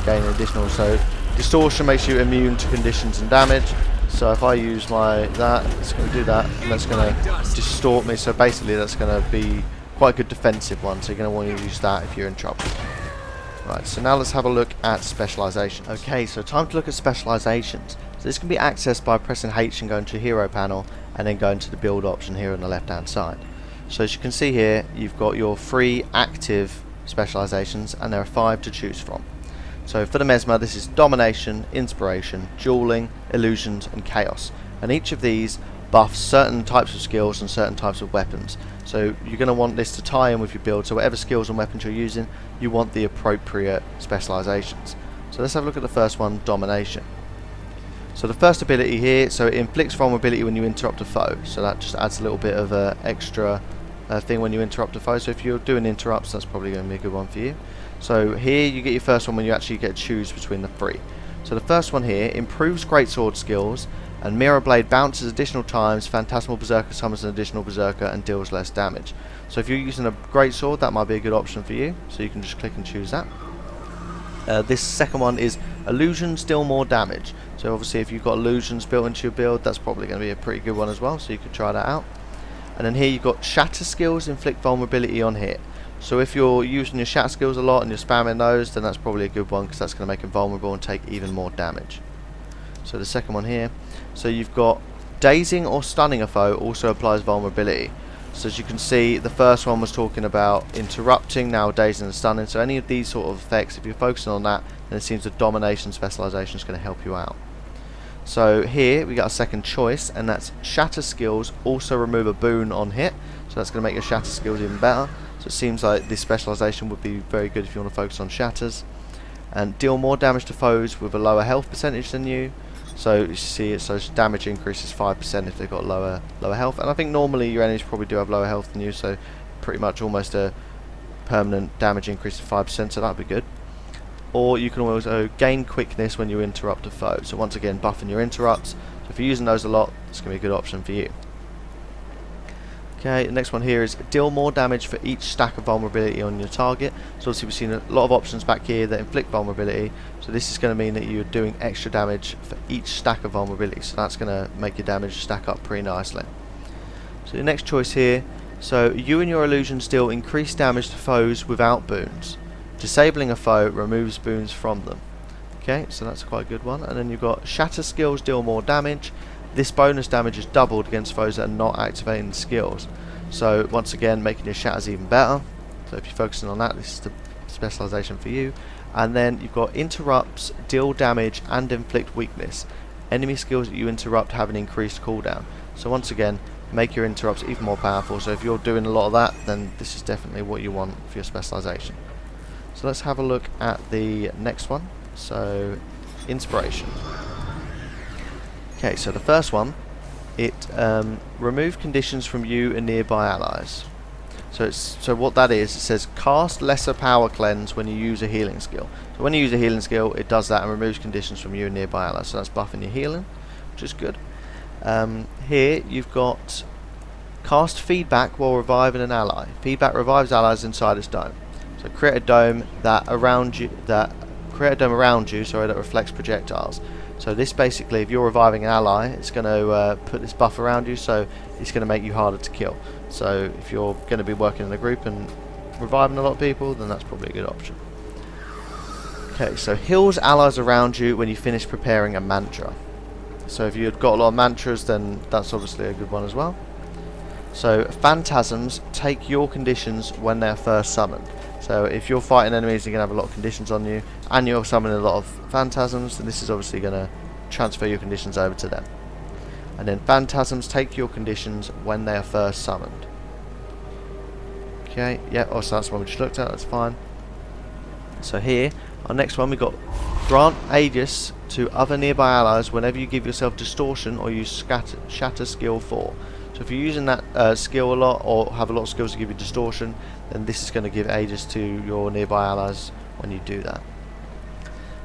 Gain additional. So distortion makes you immune to conditions and damage. So if I use that, it's going to do that, and that's going to distort me. So basically, that's going to be quite a good defensive one. So you're going to want to use that if you're in trouble. Right. So now let's have a look at specializations. Okay. So time to look at specializations. So this can be accessed by pressing H and going to Hero panel, and then going to the build option here on the left-hand side. So as you can see here, you've got your 3 active specializations, and there are 5 to choose from. So for the Mesmer, this is Domination, Inspiration, Dueling, Illusions, and Chaos. And each of these buffs certain types of skills and certain types of weapons. So you're going to want this to tie in with your build. So whatever skills and weapons you're using, you want the appropriate specializations. So let's have a look at the first one, Domination. So the first ability here, so it inflicts vulnerability when you interrupt a foe. So that just adds a little bit of an extra thing when you interrupt a foe. So if you're doing interrupts, that's probably going to be a good one for you. So here you get your first one when you actually get to choose between the 3. So the first one here improves greatsword skills, and Mirror Blade bounces additional times, Phantasmal Berserker summons an additional Berserker and deals less damage. So if you're using a greatsword, that might be a good option for you. So you can just click and choose that. This second one is Illusions deal more damage. So obviously if you've got illusions built into your build, that's probably going to be a pretty good one as well. So you could try that out. And then here you've got Shatter skills inflict vulnerability on hit. So if you're using your shatter skills a lot and you're spamming those, then that's probably a good one, because that's going to make them vulnerable and take even more damage. So the second one here, so you've got dazing or stunning a foe also applies vulnerability. So as you can see, the first one was talking about interrupting, now dazing and stunning. So any of these sort of effects, if you're focusing on that, then it seems the domination specialization is going to help you out. So here we got a second choice, and that's shatter skills also remove a boon on hit. So that's going to make your shatter skills even better. So it seems like this specialization would be very good if you want to focus on shatters. And deal more damage to foes with a lower health percentage than you. So you see, so damage increases 5% if they've got lower health. And I think normally your enemies probably do have lower health than you, so pretty much almost a permanent damage increase of 5%, so that'd be good. Or you can also gain quickness when you interrupt a foe. So once again, buffing your interrupts. So if you're using those a lot, it's going to be a good option for you. Okay, the next one here is deal more damage for each stack of vulnerability on your target. So obviously we've seen a lot of options back here that inflict vulnerability. So this is going to mean that you're doing extra damage for each stack of vulnerability. So that's going to make your damage stack up pretty nicely. So the next choice here, so you and your illusions deal increased damage to foes without boons. Disabling a foe removes boons from them. Okay, so that's quite a good one. And then you've got shatter skills deal more damage. This bonus damage is doubled against foes that are not activating the skills. So once again, making your shatters even better. So if you're focusing on that, this is the specialization for you. And then you've got interrupts, deal damage and inflict weakness. Enemy skills that you interrupt have an increased cooldown. So once again, make your interrupts even more powerful. So if you're doing a lot of that, then this is definitely what you want for your specialization. So let's have a look at the next one. So inspiration. Okay, so the first one, it remove conditions from you and nearby allies. So what that is, it says cast lesser power cleanse when you use a healing skill. So when you use a healing skill, it does that and removes conditions from you and nearby allies. So that's buffing your healing, which is good. Here you've got cast feedback while reviving an ally. Feedback revives allies inside its dome. So create a dome around you that reflects projectiles. So this basically, if you're reviving an ally, it's going to put this buff around you, so it's going to make you harder to kill. So if you're going to be working in a group and reviving a lot of people, then that's probably a good option. Okay, so heals allies around you when you finish preparing a mantra. So if you've got a lot of mantras, then that's obviously a good one as well. So phantasms take your conditions when they're first summoned. So if you're fighting enemies, you're going to have a lot of conditions on you, and you're summoning a lot of phantasms, then this is obviously going to transfer your conditions over to them. And then phantasms take your conditions when they are first summoned. Okay, yeah, also that's the one we just looked at, that's fine. So here, our next one, we got grant Aegis to other nearby allies whenever you give yourself distortion or use shatter skill 4. So if you're using that skill a lot, or have a lot of skills to give you distortion, then this is going to give Aegis to your nearby allies when you do that.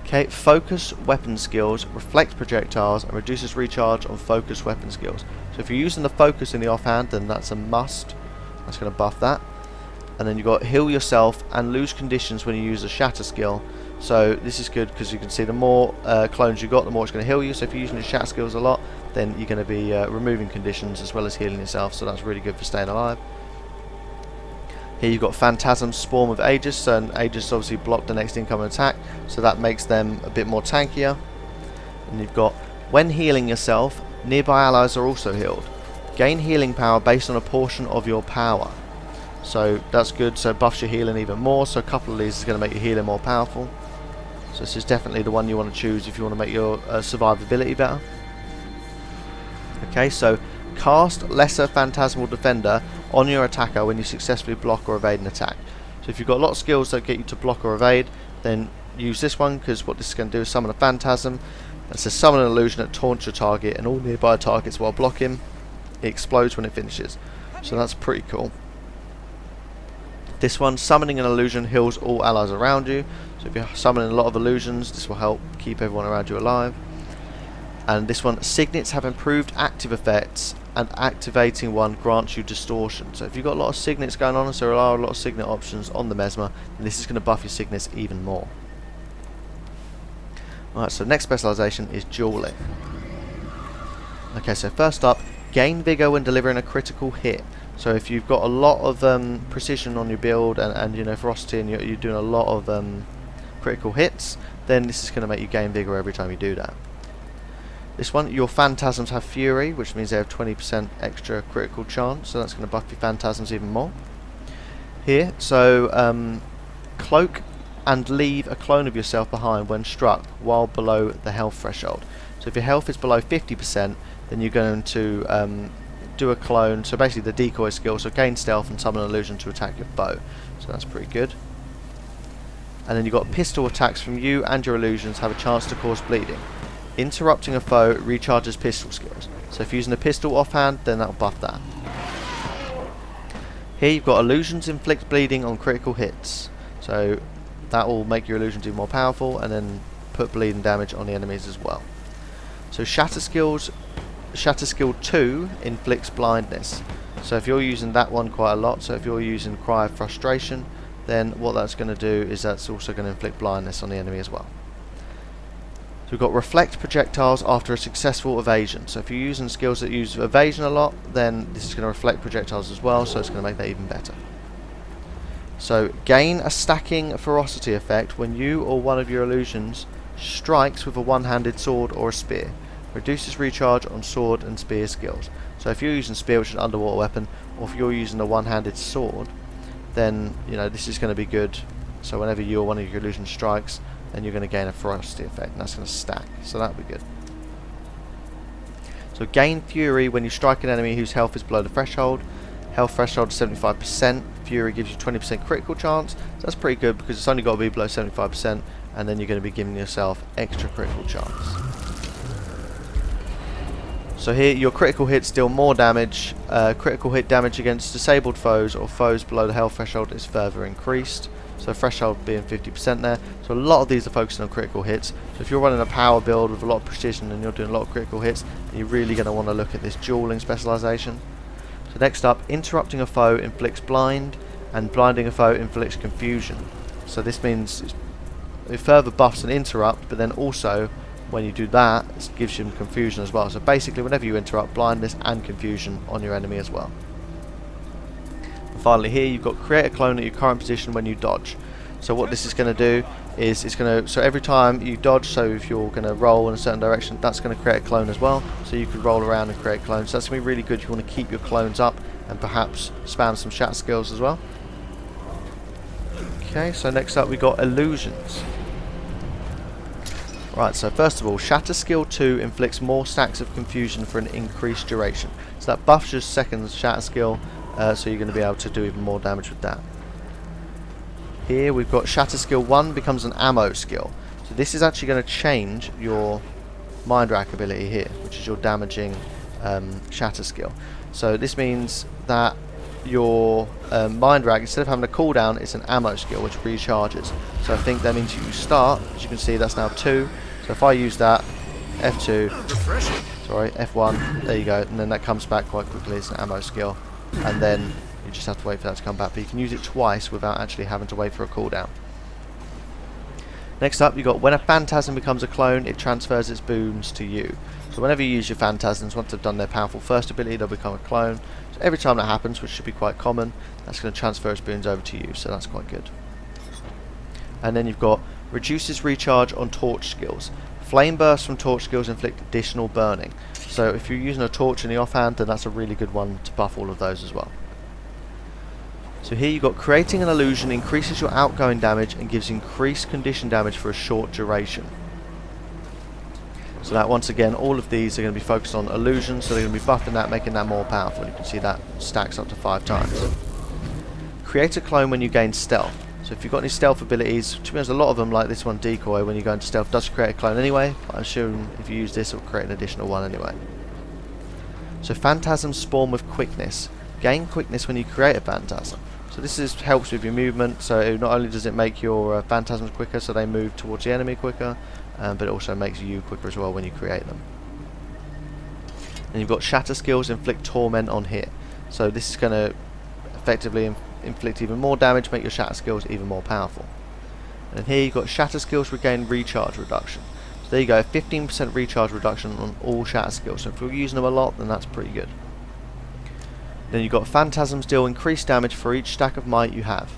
Okay, focus weapon skills, reflect projectiles, and reduces recharge on focus weapon skills. So if you're using the focus in the offhand, then that's a must. That's going to buff that. And then you've got heal yourself and lose conditions when you use the shatter skill. So this is good because you can see the more clones you got, the more it's going to heal you. So if you're using the shatter skills a lot, then you're going to be removing conditions as well as healing yourself. So that's really good for staying alive. Here you've got Phantasm Spawn with Aegis, and Aegis obviously block the next incoming attack, so that makes them a bit more tankier. And you've got, when healing yourself, nearby allies are also healed. Gain healing power based on a portion of your power. So that's good, so buffs your healing even more, so a couple of these is going to make your healing more powerful. So this is definitely the one you want to choose if you want to make your survivability better. Okay, so cast Lesser Phantasmal Defender on your attacker when you successfully block or evade an attack. So if you've got a lot of skills that get you to block or evade, then use this one, because what this is going to do is summon a Phantasm. It says summon an illusion that taunts your target and all nearby targets while blocking. It explodes when it finishes. So that's pretty cool. This one, summoning an illusion, heals all allies around you. So if you're summoning a lot of illusions, this will help keep everyone around you alive. And this one, signets have improved active effects, and activating one grants you distortion. So if you've got a lot of signets going on, so there are a lot of signet options on the Mesmer, then this is going to buff your signets even more. Alright, so next specialization is dueling. Okay, so first up, gain vigor when delivering a critical hit. So if you've got a lot of precision on your build and you know, ferocity, and you're doing a lot of critical hits, then this is going to make you gain vigor every time you do that. This one, your phantasms have fury, which means they have 20% extra critical chance, so that's going to buff your phantasms even more. Here, so cloak and leave a clone of yourself behind when struck while below the health threshold. So if your health is below 50%, then you're going to do a clone, so basically the decoy skill, so gain stealth and summon an illusion to attack your foe. So that's pretty good. And then you've got pistol attacks from you and your illusions have a chance to cause bleeding. Interrupting a foe recharges pistol skills. So if you're using a pistol offhand, then that'll buff that. Here you've got illusions inflict bleeding on critical hits. So that will make your illusions even more powerful, and then put bleeding damage on the enemies as well. So shatter skill 2 inflicts blindness. So if you're using that one quite a lot, so if you're using Cry of Frustration, then what that's going to do is that's also going to inflict blindness on the enemy as well. So we've got reflect projectiles after a successful evasion. So if you're using skills that use evasion a lot, then this is going to reflect projectiles as well, so it's going to make that even better. So gain a stacking ferocity effect when you or one of your illusions strikes with a one-handed sword or a spear. Reduces recharge on sword and spear skills. So if you're using spear, which is an underwater weapon, or if you're using a one-handed sword, then you know this is going to be good. So whenever you or one of your illusions strikes, then you're going to gain a ferocity effect, and that's going to stack. So that'll be good. So gain fury when you strike an enemy whose health is below the threshold. Health threshold is 75%. Fury gives you 20% critical chance. So that's pretty good because it's only got to be below 75%, and then you're going to be giving yourself extra critical chance. So here your critical hits deal more damage. Critical hit damage against disabled foes or foes below the health threshold is further increased. So threshold being 50% there. So a lot of these are focusing on critical hits. So if you're running a power build with a lot of precision and you're doing a lot of critical hits, you're really going to want to look at this dueling specialization. So next up, interrupting a foe inflicts blind, and blinding a foe inflicts confusion. So this means it further buffs an interrupt, but then also when you do that, it gives you confusion as well. So basically whenever you interrupt, blindness and confusion on your enemy as well. And finally here you've got create a clone at your current position when you dodge. So what this is going to do is it's going to, so every time you dodge, so if you're going to roll in a certain direction, that's going to create a clone as well. So you could roll around and create clones. So that's going to be really good if you want to keep your clones up and perhaps spam some shatter skills as well. Okay, so next up we got illusions. Right, so first of all, Shatter Skill 2 inflicts more stacks of confusion for an increased duration. So that buffs your second Shatter Skill, so you're going to be able to do even more damage with that. Here we've got Shatter Skill 1 becomes an ammo skill. So this is actually going to change your Mind Rack ability here, which is your damaging Shatter Skill. So this means that your Mind Rack, instead of having a cooldown, it's an ammo skill which recharges. So I think that means you start, as you can see that's now 2. So if I use that, F2, sorry, F1, there you go, and then that comes back quite quickly, it's an ammo skill. And then you just have to wait for that to come back, but you can use it twice without actually having to wait for a cooldown. Next up, you've got when a Phantasm becomes a clone, it transfers its boons to you. So whenever you use your Phantasms, once they've done their powerful first ability, they'll become a clone. So every time that happens, which should be quite common, that's going to transfer its boons over to you, so that's quite good. And then you've got reduces recharge on torch skills. Flame bursts from torch skills inflict additional burning. So if you're using a torch in the offhand, then that's a really good one to buff all of those as well. So here you've got creating an illusion increases your outgoing damage and gives increased condition damage for a short duration. So that once again, all of these are going to be focused on illusions, so they're going to be buffing that, making that more powerful. You can see that stacks up to 5 times. Create a clone when you gain stealth. So if you've got any stealth abilities, to be honest, a lot of them, like this one, Decoy, when you go into stealth, does create a clone anyway. But I'm sure if you use this, it will create an additional one anyway. So Phantasms spawn with quickness. Gain quickness when you create a Phantasm. So this helps with your movement, so not only does it make your Phantasms quicker, so they move towards the enemy quicker, but it also makes you quicker as well when you create them. And you've got Shatter Skills inflict torment on hit. So this is going to effectively inflict even more damage, make your Shatter Skills even more powerful. And here you've got Shatter Skills regain recharge reduction. So there you go, 15% recharge reduction on all Shatter Skills. So if you're using them a lot, then that's pretty good. Then you've got Phantasms deal increased damage for each stack of might you have.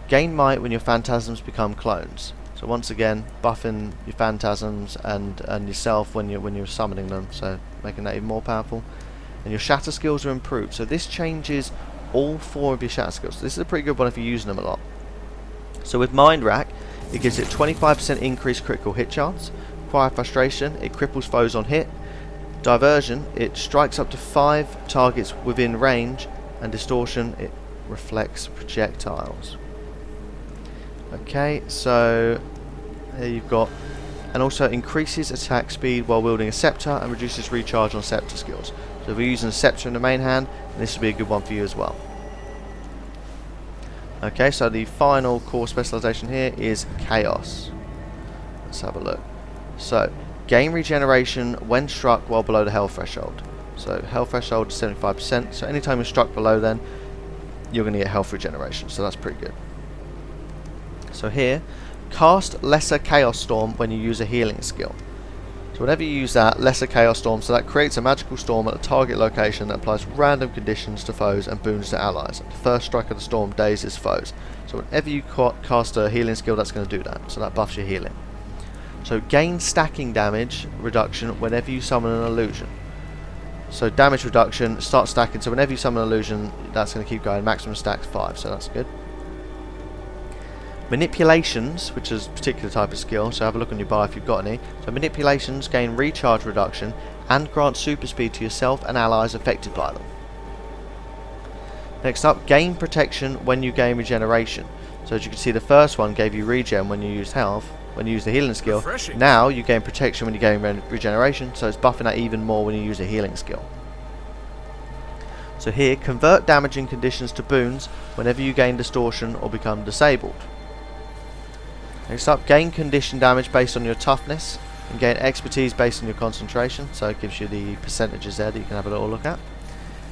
Gain might when your Phantasms become clones. So once again, buffing your Phantasms and yourself when you're summoning them, so making that even more powerful. And your Shatter Skills are improved. So this changes all 4 of your Shatter Skills. So this is a pretty good one if you're using them a lot. So with Mind Rack, it gives it 25% increased critical hit chance. Quiet Frustration, it cripples foes on hit. Diversion, it strikes up to 5 targets within range. And Distortion, it reflects projectiles. Okay, so there you've got, and also increases attack speed while wielding a scepter and reduces recharge on scepter skills. So if you're using a scepter in the main hand, this would be a good one for you as well. Okay, so the final core specialization here is Chaos. Let's have a look. So, gain regeneration when struck while below the health threshold. So health threshold is 75%, so anytime you're struck below then, you're going to get health regeneration, so that's pretty good. So here, cast Lesser Chaos Storm when you use a healing skill. So whenever you use that, Lesser Chaos Storm, so that creates a magical storm at a target location that applies random conditions to foes and boons to allies. The first strike of the storm dazes foes. So whenever you cast a healing skill, that's going to do that. So that buffs your healing. So gain stacking damage reduction whenever you summon an illusion. So damage reduction, start stacking, so whenever you summon an illusion, that's going to keep going. Maximum stacks 5, so that's good. Manipulations, which is a particular type of skill, so have a look on your bar if you've got any. So manipulations gain recharge reduction and grant super speed to yourself and allies affected by them. Next up, gain protection when you gain regeneration. So as you can see, the first one gave you regen when you used health, when you use the healing skill. Refreshing. Now you gain protection when you gain regeneration, so it's buffing that even more when you use a healing skill. So here, convert damaging conditions to boons whenever you gain distortion or become disabled. Next up, gain condition damage based on your toughness and gain expertise based on your concentration, so it gives you the percentages there that you can have a little look at.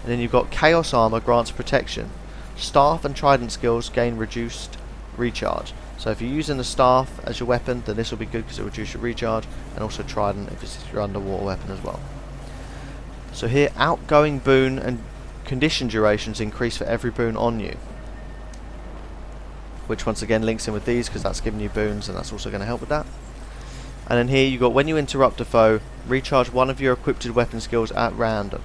And then you've got chaos armor grants protection. Staff and trident skills gain reduced recharge. So if you're using the staff as your weapon, then this will be good because it will reduce your recharge, and also trident if it's your underwater weapon as well. So here, outgoing boon and condition durations increase for every boon on you, which once again links in with these because that's giving you boons, and that's also going to help with that. And then here you got, when you interrupt a foe, recharge one of your equipped weapon skills at random.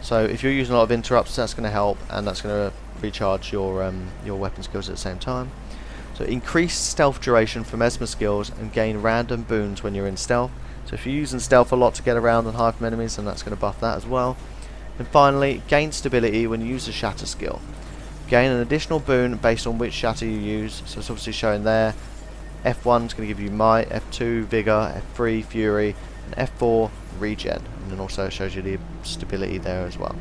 So if you're using a lot of interrupts, that's going to help, and that's going to recharge your weapon skills at the same time. So increase stealth duration for Mesmer skills and gain random boons when you're in stealth. So if you're using stealth a lot to get around and hide from enemies, then that's going to buff that as well. And finally, gain stability when you use the shatter skill. Gain an additional boon based on which shatter you use. So it's obviously showing there. F1 is going to give you might, F2 vigor, F3 fury, and F4 regen. And then also it shows you the stability there as well.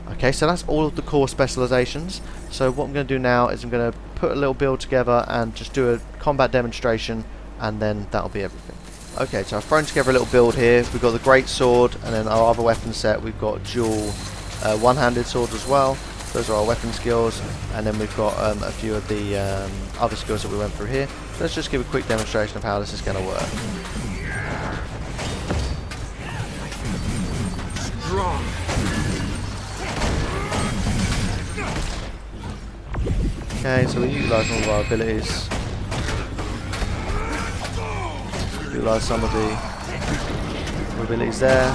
Okay, so that's all of the core specializations. So what I'm going to do now is I'm going to put a little build together and just do a combat demonstration, and then that'll be everything. Okay, so I've thrown together a little build here. We've got the great sword, and then our other weapon set, we've got dual one-handed swords as well. Those are our weapon skills, and then we've got a few of the other skills that we went through here. So let's just give a quick demonstration of how this is going to work. Strong. Okay, so we utilise all of our abilities. Utilise some of the abilities there.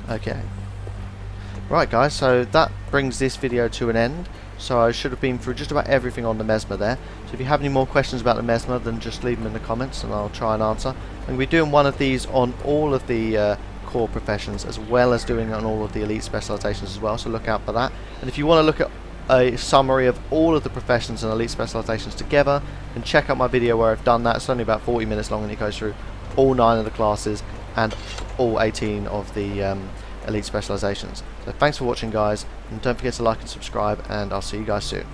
Okay. Right guys, so that brings this video to an end. So I should have been through just about everything on the Mesmer there. So if you have any more questions about the Mesmer, then just leave them in the comments and I'll try and answer. I'm going to be doing one of these on all of the core professions, as well as doing it on all of the elite specializations as well, so look out for that. And if you want to look at a summary of all of the professions and elite specializations together, then check out my video where I've done that. It's only about 40 minutes long and it goes through all 9 of the classes and all 18 of the elite specializations. So thanks for watching guys, and don't forget to like and subscribe, and I'll see you guys soon.